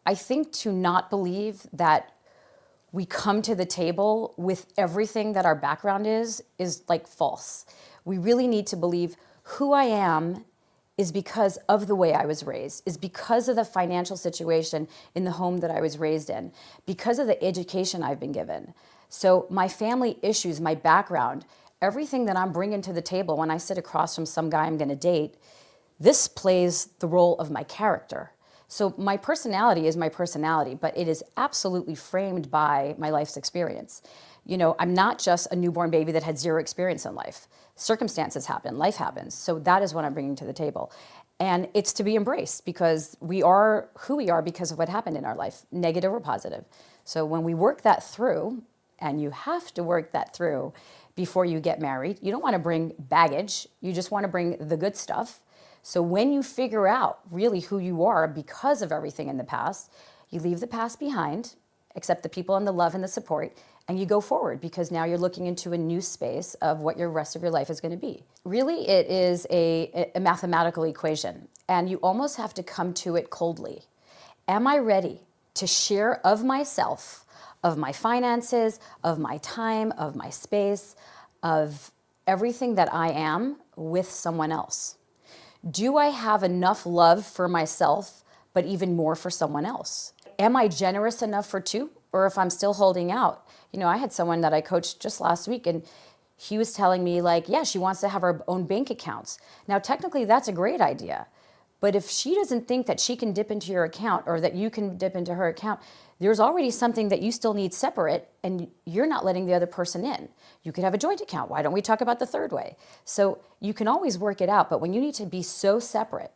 I think to not believe that we come to the table with everything that our background is like false. We really need to believe who I am is because of the way I was raised, is because of the financial situation in the home that I was raised in, because of the education I've been given. So my family issues, my background, everything that I'm bringing to the table when I sit across from some guy I'm going to date, this plays the role of my character. So my personality is my personality, but it is absolutely framed by my life's experience. You know, I'm not just a newborn baby that had zero experience in life. Circumstances happen, life happens. So that is what I'm bringing to the table. And it's to be embraced because we are who we are because of what happened in our life, negative or positive. So when we work that through, and you have to work that through before you get married, you don't want to bring baggage, you just want to bring the good stuff. So when you figure out really who you are because of everything in the past, you leave the past behind, accept the people and the love and the support, and you go forward because now you're looking into a new space of what your rest of your life is going to be. Really, it is a mathematical equation, and you almost have to come to it coldly. Am I ready to share of myself, of my finances, of my time, of my space, of everything that I am with someone else? Do I have enough love for myself, but even more for someone else? Am I generous enough for two? Or if I'm still holding out? You know, I had someone that I coached just last week and he was telling me like, yeah, she wants to have her own bank accounts. Now, technically that's a great idea. But if she doesn't think that she can dip into your account or that you can dip into her account, there's already something that you still need separate and you're not letting the other person in. You could have a joint account. Why don't we talk about the third way? So you can always work it out, but when you need to be so separate,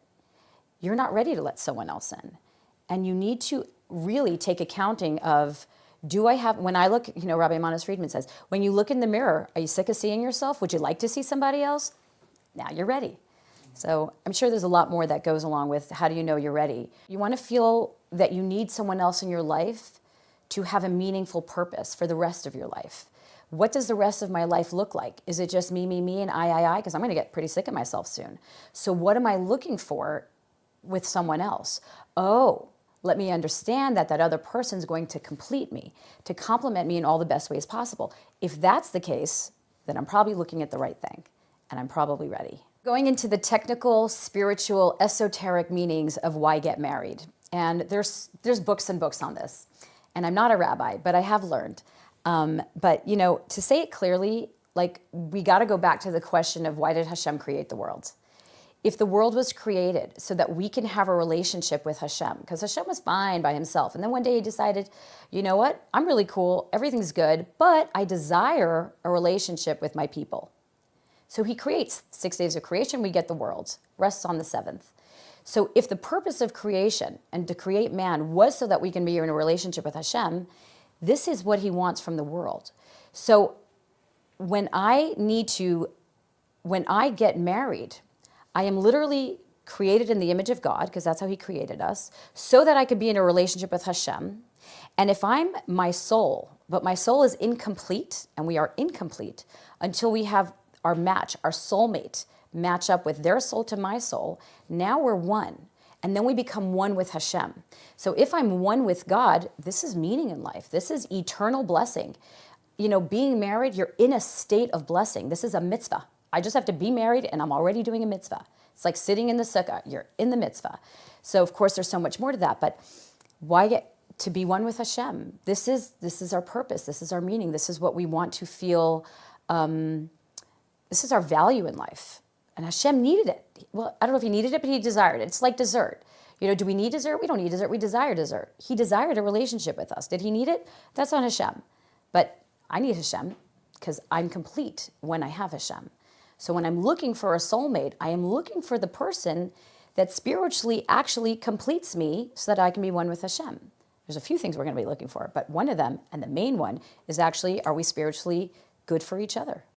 you're not ready to let someone else in. And you need to really take accounting of, do I have, when I look, you know, Rabbi Manis Friedman says, when you look in the mirror, are you sick of seeing yourself? Would you like to see somebody else? Now you're ready. So I'm sure there's a lot more that goes along with how do you know you're ready. You want to feel that you need someone else in your life to have a meaningful purpose for the rest of your life. What does the rest of my life look like? Is it just me, and I? Because I'm going to get pretty sick of myself soon. So what am I looking for with someone else? Oh, let me understand that that other person's going to complete me, to complement me in all the best ways possible. If that's the case, then I'm probably looking at the right thing, and I'm probably ready. Going into the technical, spiritual, esoteric meanings of why get married. And there's books and books on this. And I'm not a rabbi, but I have learned. But, you know, to say it clearly, like, we got to go back to the question of why did Hashem create the world? If the world was created so that we can have a relationship with Hashem, because Hashem was fine by himself. And then one day he decided, you know what? I'm really cool. Everything's good. But I desire a relationship with my people. So he creates 6 days of creation, we get the world, rests on the seventh. So if the purpose of creation and to create man was so that we can be in a relationship with Hashem, this is what he wants from the world. So when I get married, I am literally created in the image of God, because that's how he created us, so that I could be in a relationship with Hashem. And if I'm my soul, but my soul is incomplete, and we are incomplete until we have our match, our soulmate, match up with their soul to my soul, now we're one. And then we become one with Hashem. So if I'm one with God, this is meaning in life. This is eternal blessing. You know, being married, you're in a state of blessing. This is a mitzvah. I just have to be married and I'm already doing a mitzvah. It's like sitting in the sukkah, you're in the mitzvah. So of course there's so much more to that, but why get to be one with Hashem? This is our purpose. This is our meaning. This is what we want to feel. This is our value in life. And Hashem needed it. Well, I don't know if he needed it, but he desired it. It's like dessert. You know, do we need dessert? We don't need dessert. We desire dessert. He desired a relationship with us. Did he need it? That's on Hashem. But I need Hashem because I'm complete when I have Hashem. So when I'm looking for a soulmate, I am looking for the person that spiritually actually completes me so that I can be one with Hashem. There's a few things we're going to be looking for, but one of them, and the main one, is actually, are we spiritually good for each other?